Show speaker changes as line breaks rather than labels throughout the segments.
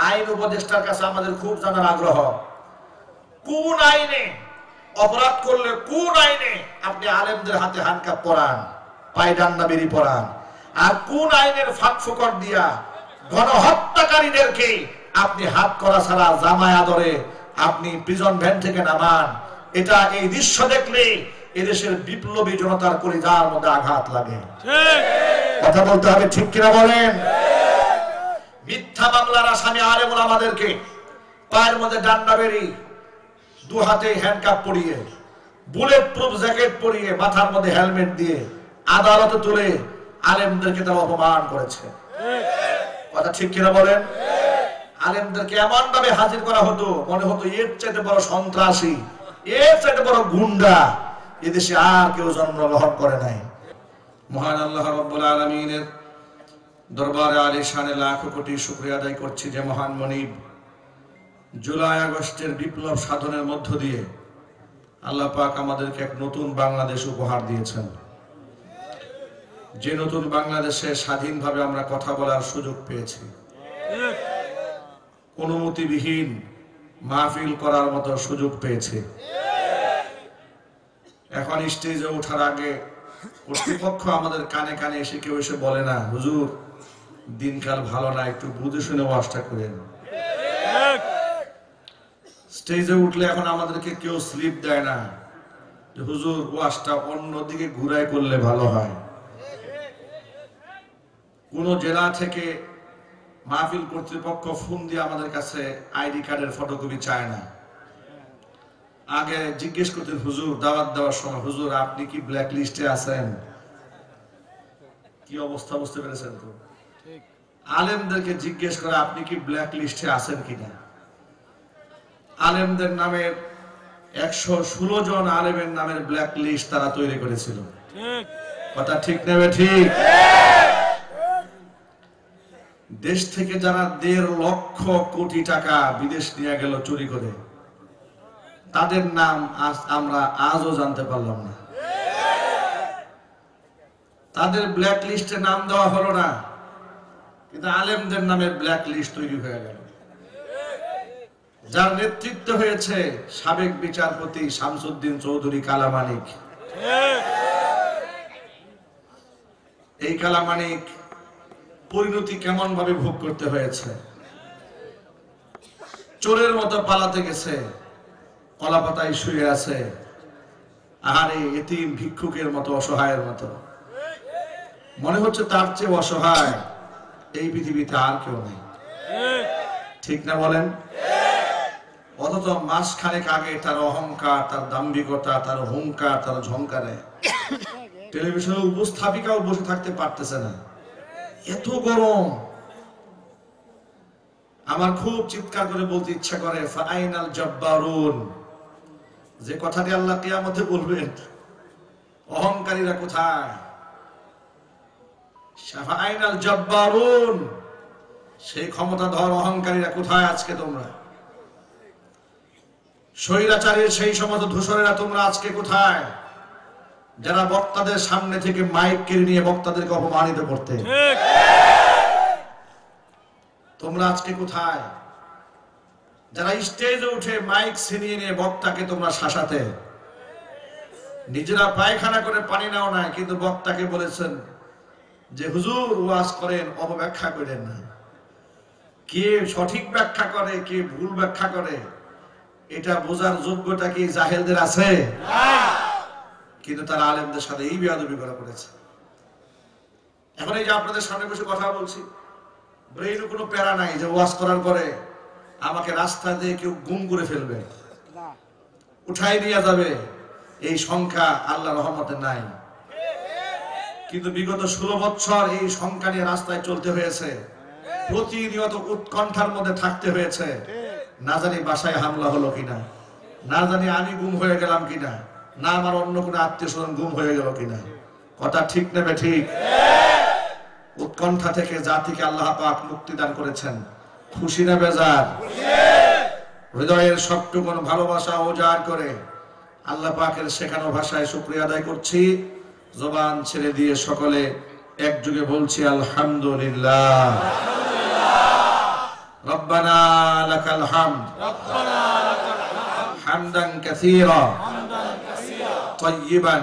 আইন উপদেষ্টার কাছে আমাদের খুব জানার আগ্রহ, কোন আইনে অপরাধ করলে কোন আইনে আপনি আলেমদের হাতে হ্যান্ডকাপ পরান, পায়ে ডান্ডা বেরি পরান, আর কোন আইনের ফাঁক ফোকর দিয়া গণহত্যাকারীদেরকে আপনি হাত করা ছাড়া জামায় আদরে আপনি প্রিজন ভ্যান থেকে নামান। এটা এই দৃশ্য দেখলে এদেশের বিপ্লবী জনতার কলিজার মধ্যে আঘাত লাগে। কথা বলতে হবে, ঠিক কিনা বলেন? মিথ্যা মামলার আসামি আলেম ওলামাদেরকে পায়ের মধ্যে ডান্ডা বেরি, দু হাতে হ্যান্ডকাপ পরিয়ে, বুলেট প্রুফ জ্যাকেট পরিয়ে, মাথার মধ্যে হেলমেট দিয়ে আদালতে তুলে আলেমদেরকে তারা অপমান করেছে। কথা ঠিক কিনা বলেন? আলেমদেরকে এমন ভাবে হাজির করা হতো, মনে হতো এর চাইতে বড় সন্ত্রাসী, এর চাইতে বড় গুন্ডা এদেশে আর কেউ জন্মগ্রহণ করে নাই। মহান আল্লাহ রাব্বুল আলামিনের দরবারে আলিশানে লাখ কোটি শুকরিয়া আদায় করছি যে মহান মনিব জুলাই আগস্টের বিপ্লব সাধনের মধ্য দিয়ে আল্লাহ পাক আমাদেরকে এক নতুন বাংলাদেশ উপহার দিয়েছেন। যে নতুন বাংলাদেশে স্বাধীনভাবে আমরা কথা বলার সুযোগ পেয়েছি, অনুমতিবিহীন মাহফিল করার মতো সুযোগ পেয়েছি। এখন স্টেজে ওঠার আগে কর্তৃপক্ষ আমাদের কানে কানে এসে কেউ এসে বলে না, হুজুর দিনকাল ভালো না, একটু বুঝে শুনে ওয়াজটা করেন। স্টেজে উঠলে এখন আমাদেরকে কেউ স্লিপ দেয় না যে হুজুর ওয়াজটা অন্যদিকে ঘুরাই করলে ভালো হয়। কোন জেলা থেকে মাহফিল কর্তৃপক্ষ ফোন দিয়ে আমাদের কাছে আইডি কার্ডের ফটোকপি চায় না। আগে জিজ্ঞেস করতেন হুজুর দাওয়াত দেওয়ার সময়, হুজুর আপনি কি ব্ল্যাক লিস্টে আছেন? কি অবস্থা বুঝতে পেরেছেন তো? আলেমদেরকে জিজ্ঞেস করে আপনি কি ব্ল্যাক লিস্টে আছেন কিনা। আলেমদের নামের 116 জন আলেমের নামের ব্ল্যাক লিস্ট তারা তৈরি করেছিল। কথা ঠিক নেবে? ঠিক। দেশ থেকে যারা 1.5 লক্ষ কোটি টাকা বিদেশ নিয়ে গেল চুরি করে, তাদের নাম আমরা আজও জানতে পারলাম না। তাদের ব্ল্যাক লিস্টে নাম দেওয়া হলো না, কিন্তু আলেমদের নামের ব্ল্যাক লিস্ট তৈরি হয়ে গেল। যার নেতৃত্ব হয়েছে সাবেক বিচারপতি শামসুদ্দিন চৌধুরী কালামানিক। এই কালামানিক পরিণতি কেমন ভাবে ভোগ করতে হয়েছে। চোরের মতো পালাতে গেছে, কলাপাতায় শুয়ে আছে, আহারে এতিম ভিক্ষুকের মতো, অসহায়ের মতো। মনে হচ্ছে তার চেয়ে অসহায় এই পৃথিবীতে আর কেউ নেই। ঠিক না বলেন? অথচ মাসখানেক আগে তার অহংকার, তার দাম্ভিকতা, তার হুঙ্কার, তার ঝংকারে টেলিভিশনে উপস্থাপিকাও বসে থাকতে পারতেছে না, এত গরম। আমার খুব চিৎকার করে বলতে ইচ্ছা করে, ফাইনাল জব্বারুন, যে কথাটি আল্লাহ কিয়ামতে বলবেন, অহংকারীরা কোথায়? ফাইনাল জব্বারুন, সেই ক্ষমতাধর অহংকারীরা কোথায় আজকে? তোমরা স্বৈরাচারীর সেই সমস্ত ধূসরেরা তোমরা আজকে কোথায়? যারা বক্তাদের সামনে থেকে মাইক কেড়ে নিয়ে বক্তাদেরকে অপমানিত করতে, তোমরা আজকে কোথায়? যারা স্টেজে উঠে মাইক ছিনিয়ে নিয়ে বক্তাকে তোমরা শাসাতে, নিজেরা পায়খানা করে পানি নাও না, কিন্তু বক্তাকে বলেছেন যে হুজুর ওয়াজ করেন, অপব্যাখ্যা করেন না। কে সঠিক ব্যাখ্যা করে, কে ভুল ব্যাখ্যা করে, এটা বোঝার যোগ্যতা কি জাহেলদের আছে? কিন্তু তারা আলেমদের সাথে এই বেয়াদবি করেছে। এখন এই যে আপনাদের সামনে বসে কথা বলছি, ব্রেইনে কোনো প্যারা নাই যে ওয়াজ করার পরে আমাকে রাস্তা দিয়ে কেউ গুম করে ফেলবে, উঠাই নিয়ে যাবে, এই সংখ্যা আল্লাহ রহমতে নাই। কিন্তু বিগত 16 বছর এই সংখ্যা নিয়ে রাস্তায় চলতে হয়েছে, প্রতিনিয়ত উৎকণ্ঠার মধ্যে থাকতে হয়েছে। না জানি বাসায় হামলা হলো কিনা, না জানি আমি গুম হয়ে গেলাম কিনা, না আমার অন্য কোনো আত্মীয় স্বজন গুম হয়ে গেল কিনা। কথা ঠিক নেবে? ঠিক। উৎকণ্ঠা থেকে জাতিকে আল্লাহ পাক মুক্তি দান করেছেন। খুশি না বেজার? হৃদয়ের সবটুকুন ভালোবাসা উজাড় করে আল্লাহ পাকের শেখানো ভাষায় শুকরিয়া আদায় করছি। জবান ছেড়ে দিয়ে সকলে একযোগে বলছি আলহামদুলিল্লাহ। ربنا لك الحمد حمدا كثيرا طيبا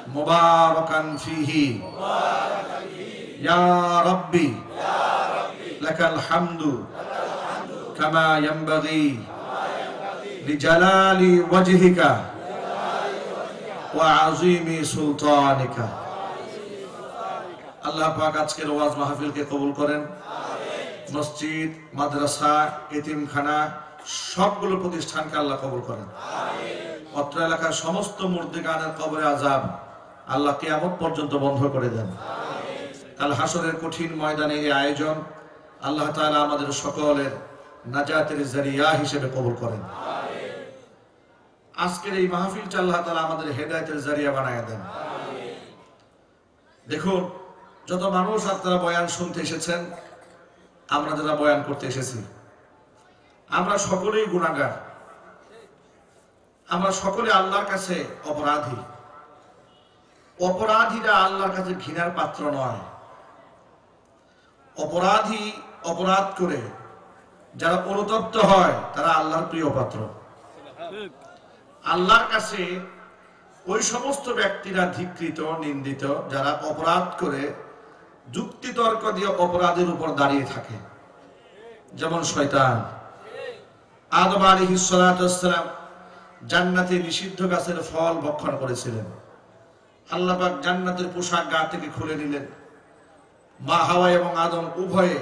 مباركا فيه يا ربي لك الحمد كما ينبغي لجلال وجهك وعظيم سلطانك আল্লাহ পাক আজকের ওয়াজ মাহফিলকে কবুল করেন। মসজিদ, মাদ্রাসা, এতিমখানা সবগুলো প্রতিষ্ঠানকে আল্লাহ কবুল করেন। অত্র এলাকার সমস্ত মুর্দিগানের কবরে আযাব আল্লাহ কিয়ামত পর্যন্ত বন্ধ করে দেন। কাল হাসরের কঠিন ময়দানে এই আয়োজন আল্লাহ তাআলা আমাদের সকলের নাজাতের জরিয়া হিসেবে কবুল করেন। আজকের এই মাহফিলটা আল্লাহ তাআলা আমাদের হেদায়েতের জরিয়া বানায় দেন। দেখুন, যত মানুষ আপনারা বয়ান শুনতে এসেছেন, আমরা যারা বয়ান করতে এসেছি, আমরা সকলেই গুনাহগার, আমরা সকলে আল্লাহর কাছে অপরাধী। অপরাধীরা আল্লাহর কাছে ঘৃণার পাত্র নয়। অপরাধী অপরাধ করে যারা অনুতপ্ত হয় তারা আল্লাহর প্রিয় পাত্র। আল্লাহর কাছে ওই সমস্ত ব্যক্তিরা ধিক্কৃত, নিন্দিত যারা অপরাধ করে যুক্তি তর্ক দিয়ে অপরাধের উপর দাঁড়িয়ে থাকে। যেমন শয়তান। আদম আলাইহিস সালাতু ওয়াস সালাম জান্নাতে নিষিদ্ধ গাছের ফল ভক্ষণ করেছিলেন। আল্লাহ পাক জান্নাতের পোশাক গা থেকে খুলে নিলেন। মা হাওয়া এবং আদম উভয়ে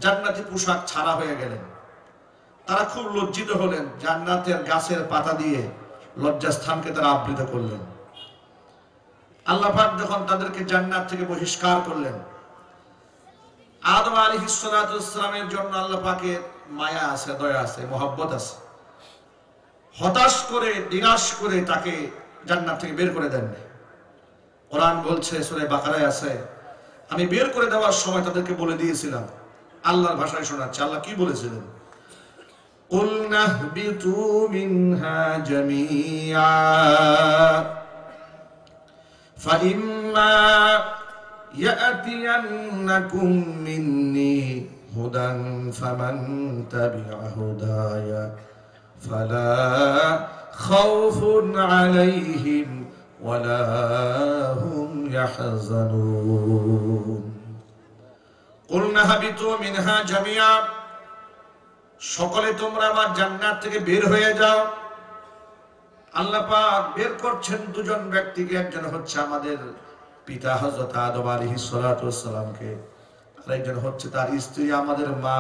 জান্নাতি পোশাক ছাড়া হয়ে গেলেন। তারা খুব লজ্জিত হলেন। জান্নাতের গাছের পাতা দিয়ে লজ্জাস্থানকে তারা আবৃত করলেন। আল্লাহ পাক যখন তাদেরকে জান্নাত থেকে বহিষ্কার করলেন, আদম আলাইহিস সালাতু ওয়াস সালামের জন্য আল্লাহ পাকের মায়া আছে, দয়া আছে, মহব্বত আছে। হতাশ করে, নিরাশ করে তাকে জান্নাত থেকে বের করে দেন। কোরআন বলছে, সূরা বাকারায় আছে, আমি বের করে দেওয়ার সময় তাদেরকে বলে দিয়েছিলাম। আল্লাহর ভাষায় শোনাচ্ছে, আল্লাহ কি বলেছিলেন? قُلْنَا اهْبِطُوا مِنْهَا جَمِيعًا فَإِمَّا يَأْتِيَنَّكُمْ مِنِّي هُدًى فَمَنْ تَبِعَ هُدَايَ فَلَا خَوْفٌ عَلَيْهِمْ وَلَا هُمْ يَحْزَنُونَ قُلْنَا اهْبِطُوا مِنْهَا جَمِيعًا সকলে তোমরা আমার জান্নাত থেকে বের হয়ে যাও। আল্লাহ পাক বের করছেন দুজন ব্যক্তিকে। একজন হচ্ছে আমাদের পিতা হযরত আদম আলাইহিস সালাতু ওয়াস সালামকে, আর একজন হচ্ছে তার স্ত্রী আমাদের মা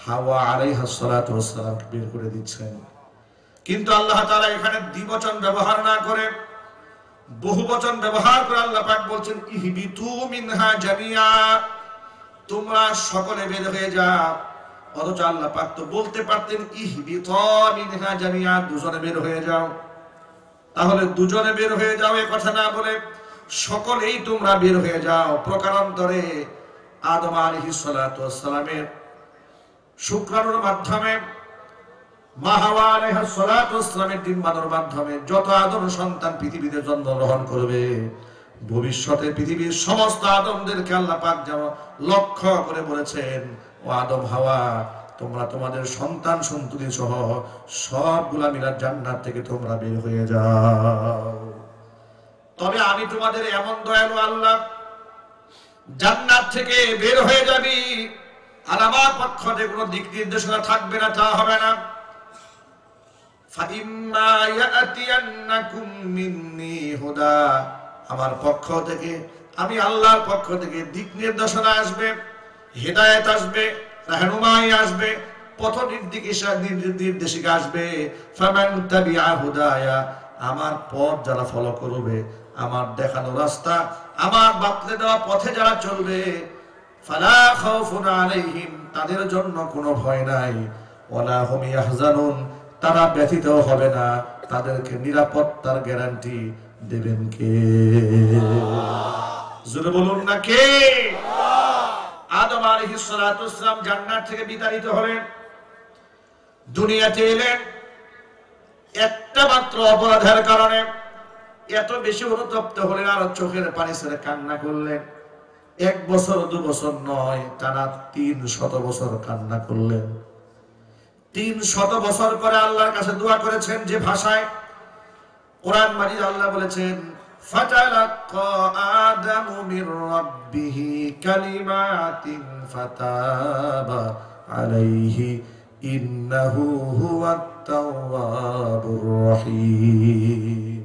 হাওয়া আলাইহাস সালাতু ওয়াস সালামকে বের করে দিচ্ছেন। কিন্তু আল্লাহ তাআলা এখানে দ্বিবচন ব্যবহার না করে বহুবচন ব্যবহার করে আল্লাহ পাক বলছেন ইহবিতু মিনহা জামিয়া, তোমরা সকলে বের হয়ে যাও। অথচ আল্লাহ পাক তো বলতে পারতেন ইহবিতু মিনহা জামিয়া, দুজনে বের হয়ে যাও। তাহলে দুজনে বের হয়ে যাও এই কথা না বলে সকলেই তোমরা বের হয়ে যাও। প্রকারান্তরে আদম আলাইহিস সালাতু ওয়াস সালামের শুক্রাণুর মাধ্যমে, মা হাওয়া আলাইহাস সালাতু ওয়াস সালামের ডিম্বাণুর মাধ্যমে যত আদম সন্তান পৃথিবীতে জন্মগ্রহণ করবে, ভবিষ্যতে পৃথিবীর সমস্ত আদমদেরকে আল্লাহ পাক যেমন লক্ষ্য করে বলেছেন, ও আদম হাওয়া, তোমরা তোমাদের সন্তান সন্ততি সহ সবগুলা মিলা জান্নাত থেকে তোমরা বের হয়ে যাও। তবে আমি তোমাদের এমন দয়ালু আল্লাহ, জান্নাত থেকে বের হয়ে যাবি আর আমার পক্ষ থেকে কোনো দিক নির্দেশনা থাকবে না, তা হবে না। ফাইম্মা ইয়াতিয়ান্নাকুম মিন্নি হুদা, আমার পক্ষ থেকে, আমি আল্লাহর পক্ষ থেকে দিক নির্দেশনা আসবে, হেদায়েত আসবে, রাহনুমাই আসবে, পথ নির্দেশিকা আসবে। ফামান তাবিআ হুদায়া, আমার পথ যারা ফলো করবে, আমার দেখানো রাস্তা, আমার বাতলে দেওয়া পথে যারা চলবে, ফালা খাউফুন আলাইহিম, তাদের জন্য কোনো ভয় নাই, ওয়ালা হুম ইয়াহজানুন, তারা ব্যথিত হবে না। তাদেরকে নিরাপত্তার গ্যারান্টি দেবেন কে? জোরে বলুন না কে? আদম আলাইহিস সালাতু ওয়াস সালাম জান্নাত থেকে বিতাড়িত হলেন, দুনিয়াতে এলেন একটা মাত্র অপরাধের কারণে। এত বেশি অনুতপ্ত হলেন আর চোখের পানি ছেড়ে কান্না করলেন। 1 বছর 2 বছর নয়, টানা 300 বছর কান্না করলেন। 300 বছর পরে আল্লাহর কাছে দোয়া করেছেন যে ভাষায় কোরআন মাজিদ আল্লাহ বলেছেন, ফাতালাক্কা আদামু মির রাব্বিহি কালিমাতিন ফাতাবা আলাইহি ইন্নাহু হুয়াত তাওয়াবুর রহিম।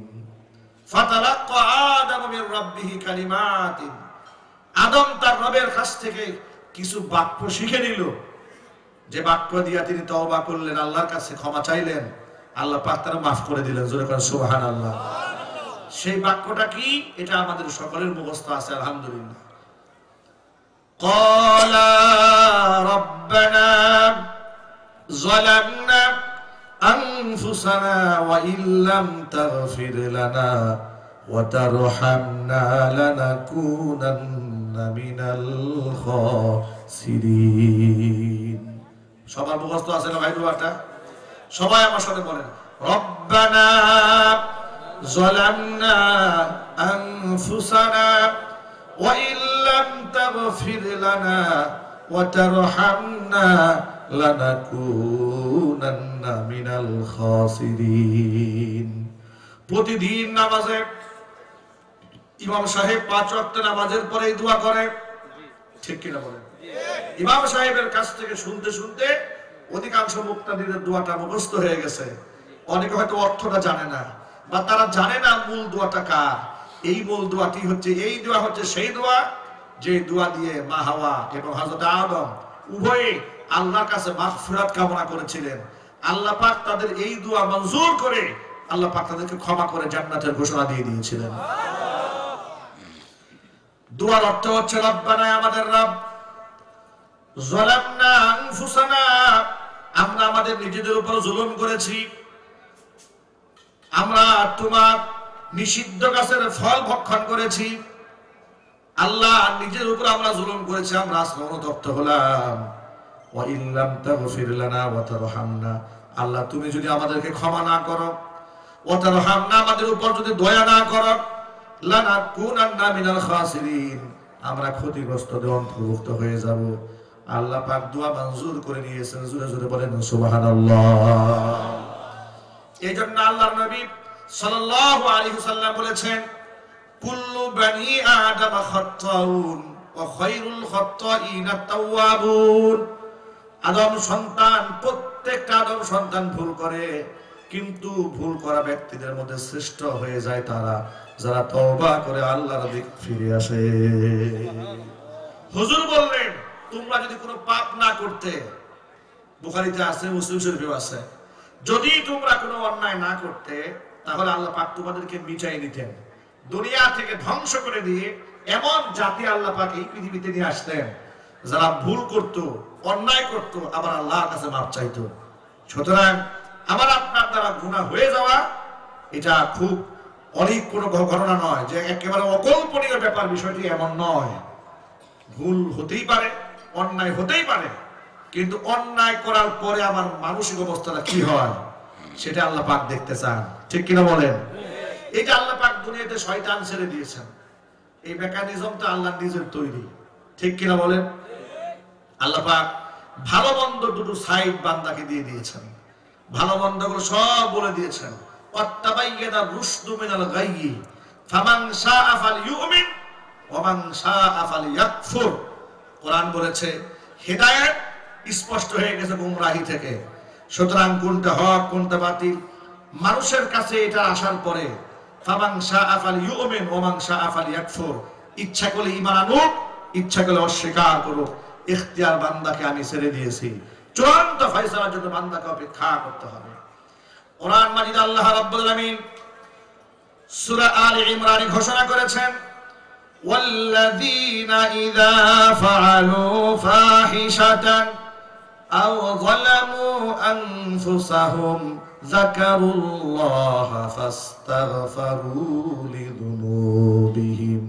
ফাতালাক্কা আদামু মির রাব্বিহি কালিমাতিন, আদম তার রবের কাছ থেকে কিছু বাক্য শিখে নিল, যে বাক্য দিয়া তিনি তওবা করলেন, আল্লাহর কাছে ক্ষমা চাইলেন, আল্লাহ পাক তার মাফ করে দিলেন। জোরে করে সুবহানাল্লাহ। সেই বাক্যটা কি? এটা আমাদের সকলের মুখস্থ আছে আলহামদুলিল্লাহ। ক্বালা রাব্বানা যালামনা আনফুসানা ওয়া ইল্লাম তাগফির লানা ওয়া তারহামনা লানাকুনান্না মিনাল খাসিরিন। সবার মুখস্থ আছে না ভাই দোয়াটা? সবাই আমার সাথে বলেন, রব্বানা যালামনা আনফুসানা ওয়া ইল্লাম তাগফির লানা ওয়া তারহামনা লানাকুনান্না মিনাল খাসিরিন। প্রতিদিন নামাজে ইমাম সাহেব 5 ওয়াক্ত নামাজের পরে দোয়া করে, ঠিক কিনা বলেন? ইমাম সাহেবের কাছ থেকে শুনতে শুনতে অধিকাংশ মুক্তাদিদের দোয়াটা মুখস্থ হয়ে গেছে। অনেকে হয়তো অর্থটা জানে না, বা তারা জানে না মূল দোয়াটা কার। এই মূল দোয়াটি হচ্ছে, এই দোয়া হচ্ছে সেই দোয়া যে দোয়া দিয়ে মা হাওয়া এবং হযরত আদম উভয়ে আল্লাহর কাছে মাগফিরাত কামনা করেছিলেন। আল্লাহ পাক তাদের এই দোয়া মঞ্জুর করে আল্লাহ পাক তাদেরকে ক্ষমা করে জান্নাতের ঘোষণা দিয়ে দিয়েছিলেন। দোয়ার অর্থ হচ্ছে, রব্বানা, আমাদের রব, যালামনা আনফুসানা, আমরা আমাদের নিজেদের উপর জুলুম করেছি, আমরা তোমার নিষিদ্ধ গাছের ফল ভক্ষণ করেছি। আল্লাহ, নিজের উপর আমরা জুলুম করেছি, আমরা আজকে অনুতপ্ত হলাম। ওয়া ইল্লাম তাগফির লানা ওয়া তারহামনা, আল্লাহ তুমি যদি আমাদেরকে ক্ষমা না করো, ওয়া তারহামনা, আমাদের উপর যদি দয়া না করো, লানাকুনান্না মিনাল খাসিরিন, আমরা ক্ষতিগ্রস্তদের অন্তর্ভুক্ত হয়ে যাব। আল্লাহ পাক দোয়া মঞ্জুর করে নিয়েছেন। জোরে জোরে বলেন সুবহানাল্লাহ। এইজন্য আল্লাহর নবী সাল্লাল্লাহু আলাইহি ওয়াসাল্লাম বলেছেন, কুল্লু বানি আদম খাত্তাউন ওয়া খায়রুল খাত্তাইনা তাওয়াবুন। আদম সন্তান, প্রত্যেকটা আদম সন্তান ভুল করে, কিন্তু ভুল করা ব্যক্তিদের মধ্যে শ্রেষ্ঠ হয়ে যায় তারা যারা তওবা করে আল্লাহর দিকে ফিরে আসে। হুজুর বললেন, তোমরা যদি কোনো পাপ না করতে, বুখারীতে আছে, মুসলিম শরীফেও আছে, যদি তোমরা কোনো অন্যায় না করতে, তাহলে আল্লাহ পাক তোমাদেরকে মিটাই নিতেন, দুনিয়া থেকে ধ্বংস করে দিয়ে এমন জাতি আল্লাহ পাক এই পৃথিবীতে নিয়ে আসতেন যারা ভুল করত, অন্যায় করত, আবার আল্লাহর কাছে মাপ চাইতো। সুতরাং আমার আপনার দ্বারা গুনাহ হয়ে যাওয়া এটা খুব অনেক কোনো ঘটনা নয়, যে একেবারে অকল্পনীয় ব্যাপার, বিষয়টি এমন নয়। ভুল হতেই পারে, অন্যায় হতেই পারে, কিন্তু অন্যায় করার পরে আমার মানসিক অবস্থাটা কি হয় সেটা আল্লাহ পাক দেখতে চান, ঠিক কিনা বলেন? এটা আল্লাহ পাক দুনিয়াতে শয়তান ছেড়ে দিয়েছেন, এই মেকানিজমটা আল্লাহ নিজের তৈরি, ঠিক কিনা বলেন? আল্লাহ পাক ভালো মন্দ দুটো সাইড বান্দাকে দিয়ে দিয়েছেন, ভালো মন্দ গুলো সব বলে দিয়েছেন। ওয়াত্তাবাইয়ানা রুশদু মিনাল গায়য়ি ফামান শাআ ফালইউমিন ওয়া মান শাআ ফালইয়াকফুর। কোরআন বলেছে হেদায়েত স্পষ্ট হয়ে গেছে গুমরাহি থেকে। সুতরাং কোনটা হক কোনটা বাতিল মানুষের কাছে এটা আসার পরে ফামান শাআ ফালইউমিন ওয়া মান শাআ ফালইয়াকফুর, ইচ্ছা করলে ঈমান আনুক, ইচ্ছা করলে অস্বীকার করুক, ইখতিয়ার বান্দাকে আমি ছেড়ে দিয়েছি। চূড়ান্ত ফয়সালার জন্য বান্দাকে অপেক্ষা করতে হবে। কোরআন মাজিদ আল্লাহ রাব্বুল আলামিন সূরা আলে ইমরান ঘোষণা করেছেন, ওয়াল্লাযীনা ইযা ফাআলু ফাহিশাতান আও যালামু আনফুসাহুম যাকারুল্লাহা ফাস্তাগফিরু লিযুনুবিহিম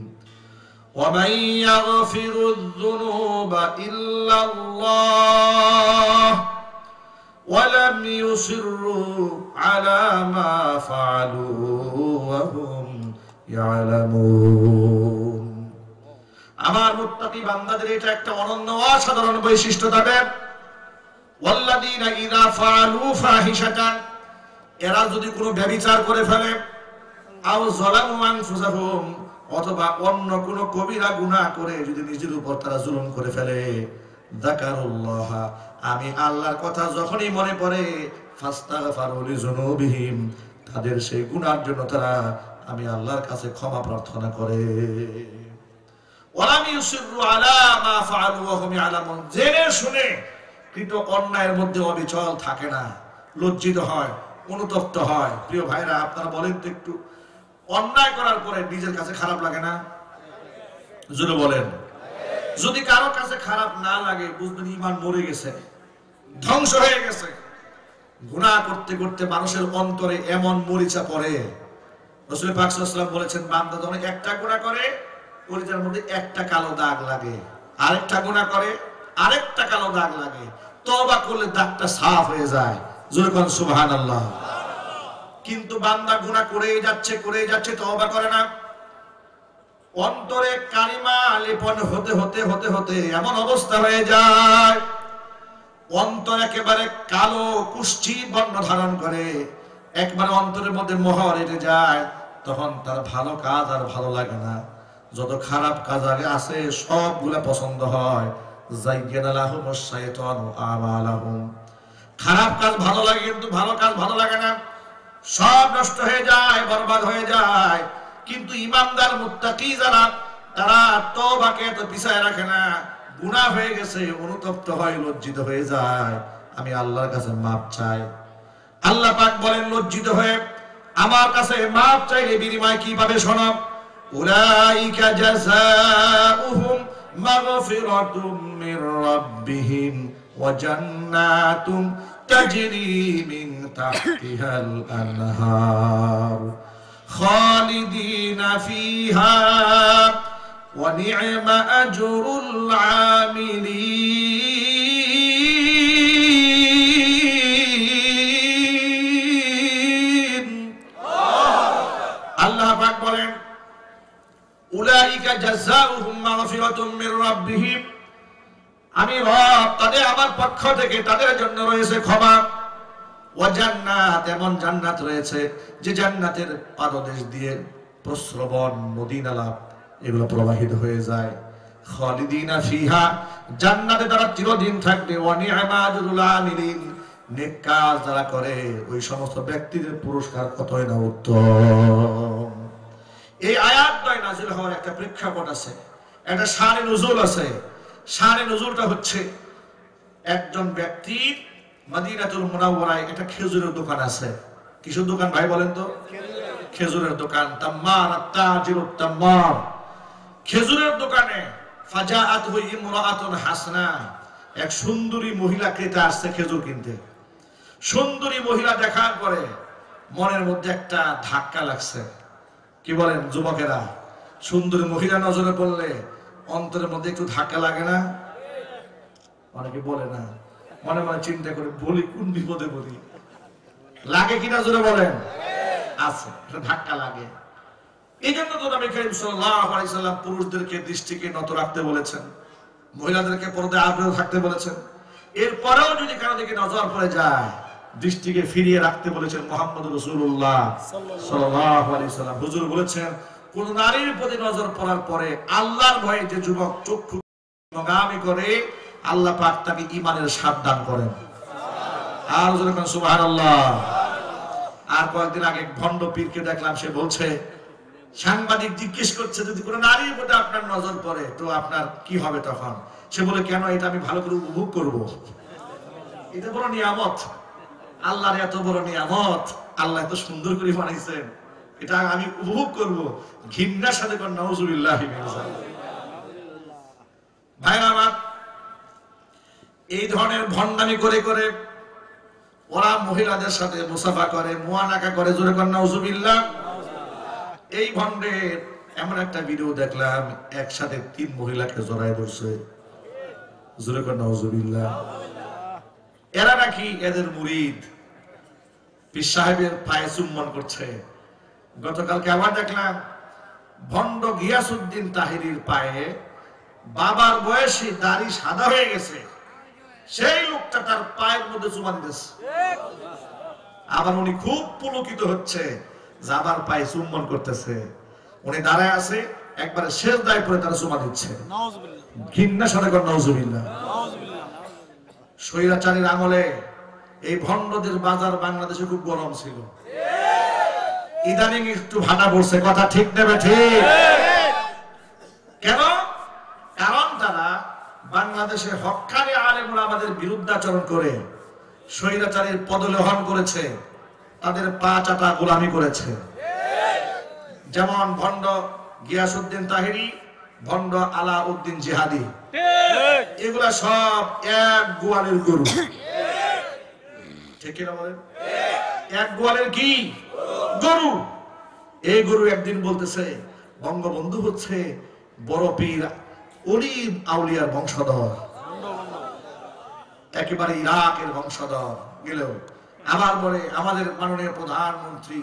ومن يغفر الذنوب إلا الله ولم يصروا على ما فعلوا وهم يعلمون। আমার মুত্তাকি বান্দাদের এটা একটা অনন্য অসাধারণ বৈশিষ্ট্য তাদের। ওয়াল্লাযীনা ইযা ফাআলু ফাহিশাতান, এরা যদি কোনো ব্যভিচার করে ফেলে, আও যালামু আনফুসাহুম, অথবা অন্য কোনো কবিরা গুনাহ করে যদি নিজের উপর তারা জুলুম করে ফেলে, যাকারুল্লাহ, আমি আল্লাহর কথা যখনই মনে পড়ে, ফাস্তাগফারু লিযুনুবিহিম, তাদের সেই গুনার জন্য তারা আমি আল্লাহর কাছে ক্ষমা প্রার্থনা করে। ওয়ালাম ইউসিররু আলা মা ফাআলু ওয়া হুম ইয়ালামুন, জেনে শুনে কিন্তু অন্যায়ের মধ্যে অবিচল থাকে না, লজ্জিত হয়, অনুতপ্ত হয়। প্রিয় ভাইরা, আপনারা বলেন তো একটু, অন্যায় করার পরে নিজের কাছে খারাপ লাগে না? জোরে বলেন। যদি কারো কাছে খারাপ না লাগে, বুঝবেন ঈমান মরে গেছে, ধ্বংস হয়ে গেছে। গুনাহ করতে করতে মানুষের অন্তরে এমন মরিচা পড়ে, রাসূল পাক সাল্লাল্লাহু আলাইহি ওয়াসাল্লাম বলেছেন, বান্দা যখন একটা গুনাহ করে কলিজার মধ্যে একটা কালো দাগ লাগে, আরেকটা গুনাহ করে আরেকটা কালো দাগ লাগে, তওবা করলে দাগটা সাফ হয়ে যায়। জোরে কোন সুবহানাল্লাহ। কিন্তু বান্দা গুনাহ করেই যাচ্ছে, তওবা করে না। অন্তরে কালিমা লেপন হতে হতে হতে হতে এমন অবস্থা হয়ে যায়, অন্তর একেবারে কালো কুষ্ঠির বর্ণ ধারণ করে, একবারে অন্তরের মধ্যে মোহর এঁটে যায়। তখন তার ভালো কাজ আর ভালো লাগে না, যত খারাপ কাজ আগে আছে সবগুলা পছন্দ হয়। যায়্যানা লাহুমুশ শাইতানু আমালাহুম, খারাপ কাজ ভালো লাগে কিন্তু ভালো কাজ ভালো লাগে না, সব নষ্ট হয়ে যায়, বরবাদ হয়ে যায়। কিন্তু ঈমানদার মুত্তাকি যারা, তারা তওবাকে তো পিছায় রাখে না, গুনাহ হয়ে গেছে অনুতপ্ত হয়, লজ্জিত হয়ে যায়, আমি আল্লাহর কাছে মাপ চাই। আল্লাহ পাক বলেন, লজ্জিত হয়ে আমার কাছে মাপ চাইলে বিনিময় কি পাবে শোনো, উলাইকা জাযাউহুম মাগফিরাতুম মির রাব্বিহিম ওয়া জান্নাতুম তাজরি মিন তাহতিহাল আনহার খালিদিনা ফিহা ওয়া নি'মা আজরুল আমিলিন। আল্লাহ পাক বলেন, উলাইকা জাযাউহুম মাগফিরাতুম মির রাব্বিহিম, আমি রব তাদের আমার পক্ষ থেকে তাদের জন্য রয়েছে ক্ষমা, ওয়া জান্নাত, এমন জান্নাত রয়েছে যে জান্নাতের পাদদেশ দিয়ে প্রস্রবণ নদী নালা এগুলো প্রবাহিত হয়ে যায়। খালিদিনা ফিহা, জান্নাতে তারা চিরদিন থাকবে। ওয়া নি'মা আজরুল আমিলিন, নেক কাজ যারা করে ওই সমস্ত ব্যক্তিদের পুরস্কার কতই না উত্তম। এই আয়াতটাই নাযিল হওয়ার একটা প্রেক্ষাপট আছে, একটা শানে নুজুল আছে। শানে নুজুলটা হচ্ছে, একজন ব্যক্তি মদিনাতুল মুনাওয়ারায় একটা খেজুরের দোকান আছে। কিসের দোকান ভাই বলেন তো? খেজুরের দোকান। তাম্মার আত-তাজিরুত তাম্মার, খেজুরের দোকানে ফাজাআতহু ইমরাআতুন হাসনা, এক সুন্দরী মহিলা ক্রেতা আসছে খেজুর কিনতে। সুন্দরী মহিলা দেখার পরে মনের মধ্যে একটা ধাক্কা লাগছে। কি বলেন যুবকেরা? সুন্দরী মহিলা নজরে পড়লে অন্তরের মধ্যে একটু ধাক্কা লাগে না? অনেকে বলে না, মনে মনে চিন্তা করে বলি কোন বিপদে বলি, লাগে কিনা জোরে বলেন? আছে, ধাক্কা লাগে। এই জন্য তো নবী করিম সাল্লাল্লাহু আলাইহি ওয়াসাল্লাম পুরুষদেরকে দৃষ্টিকে নত রাখতে বলেছেন, মহিলাদেরকে পর্দায় আবদ্ধ থাকতে বলেছেন। এরপরেও যদি কারো দিকে নজর পড়ে যায়, দৃষ্টিকে ফিরিয়ে রাখতে বলেছেন মুহাম্মদ রাসূলুল্লাহ সাল্লাল্লাহু আলাইহি ওয়াসাল্লাম। হুজুর বলেছেন, কোন নারীর প্রতি নজর পড়ার পরে আল্লাহর ভয়ে যে যুবক চক্ষু নগামি করে, আল্লাহ পাক তাকে ঈমানের স্বাদ দান করেন। আর যখন সুবহানাল্লাহ। আর কয়েকদিন আগে ভণ্ড পীরকে দেখলাম, সে বলছে, সাংবাদিক জিজ্ঞেস করছে যদি কোনো নারীর প্রতি আপনার নজর পড়ে তো আপনার কি হবে তখন? সে বলে, কেন, এটা আমি ভালো করে উপভোগ করব। এটা বড় নিয়ামত, আল্লাহর এত বড় নিয়ামত, আল্লাহ এত সুন্দর করে বানাইছেন, এটা আমি উপভোগ করব। ঘৃণার সাথে কোন নাউজুবিল্লাহি মিন যালিক। ভাইরা আমার, এই ধরনের ভণ্ডামি করে করে ওরা মহিলাদের সাথে মুসাফা করে, মুআনাকা করে, জোরে কোন নাউজুবিল্লাহ। এই ভণ্ডের এমন একটা ভিডিও দেখলাম, একসাথে 3 মহিলাকে জড়ায় ধরছে, জোরে কোন নাউজুবিল্লাহ। এরা নাকি এদের মুরিদ, পীর সাহেবের পায়ে চুম্বন করছে। গতকালকে আবার দেখলাম ভণ্ড গিয়াসউদ্দিন তাহিরির পায়ে বাবার বয়সে দাড়ি সাদা হয়ে গেছে, সেই লোকটা তার পায়ের মধ্যে চুমা দিতেছে। আবার উনি খুব পুলকিত হচ্ছে, যাবার পায়ে চুম্বন করতেছে। উনি দাঁড়ায় আছে, একবারে শেষ দায় পরে তারা চুমা দিচ্ছে। ঘৃণা সাথে কর নাউজুবিল্লাহ। স্বৈরাচারীর আমলে এই ভণ্ডদের বাজার বাংলাদেশে খুব গরম ছিল, ইদানিং একটু ভাটা পড়ছে। কথা ঠিক নেবে ঠিক? কেন? কারণ তারা বাংলাদেশে হক্কানি আলেম ওলামাদের বিরুদ্ধাচরণ করে স্বৈরাচারীর পদলেহন করেছে, তাদের পা চাটা গোলামি করেছে। যেমন ভণ্ড গিয়াসউদ্দিন তাহেরি, ভণ্ড আলাউদ্দিন জিহাদি, এগুলা সব এক গোয়ালের গরু। ঠিক কিনা বলেন? এক গোয়ালের কি গরু? এই গরু একদিন বলতেছে বঙ্গবন্ধু হচ্ছে বড় পীর ওলি আউলিয়ার বংশধর, একেবারে ইরাকের বংশধর। গেলেও আবার বলে আমাদের মাননীয় প্রধানমন্ত্রী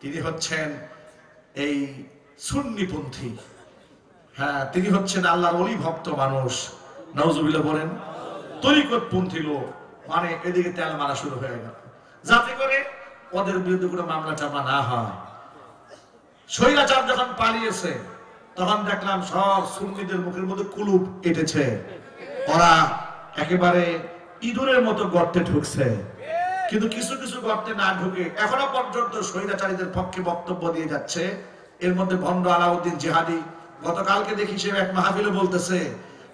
তিনি হচ্ছেন এই সুন্নিপন্থী, হ্যাঁ তিনি হচ্ছেন আল্লাহর ওলি ভক্ত মানুষ। নাউজুবিল্লাহ বলেন। তরিকতপন্থী লোক, মানে এদিকে তেল মারা শুরু হয়ে গেল, যাতে করে ওদের বিরুদ্ধে কোনো মামলা টামলা না হয়। স্বৈরাচার যখন পালিয়েছে তখন দেখলাম সব সুন্নিদের মুখের মধ্যে কুলুপ এঁটেছে, ওরা একেবারে ইঁদুরের মতো গর্তে ঢুকছে। কিন্তু কিছু কিছু গর্তে না ঢুকে এখনো পর্যন্ত স্বৈরাচারীদের পক্ষে বক্তব্য দিয়ে যাচ্ছে। এর মধ্যে ভণ্ড আলাউদ্দিন জিহাদি গতকালকে দেখি সে এক মাহফিলে বলতেছে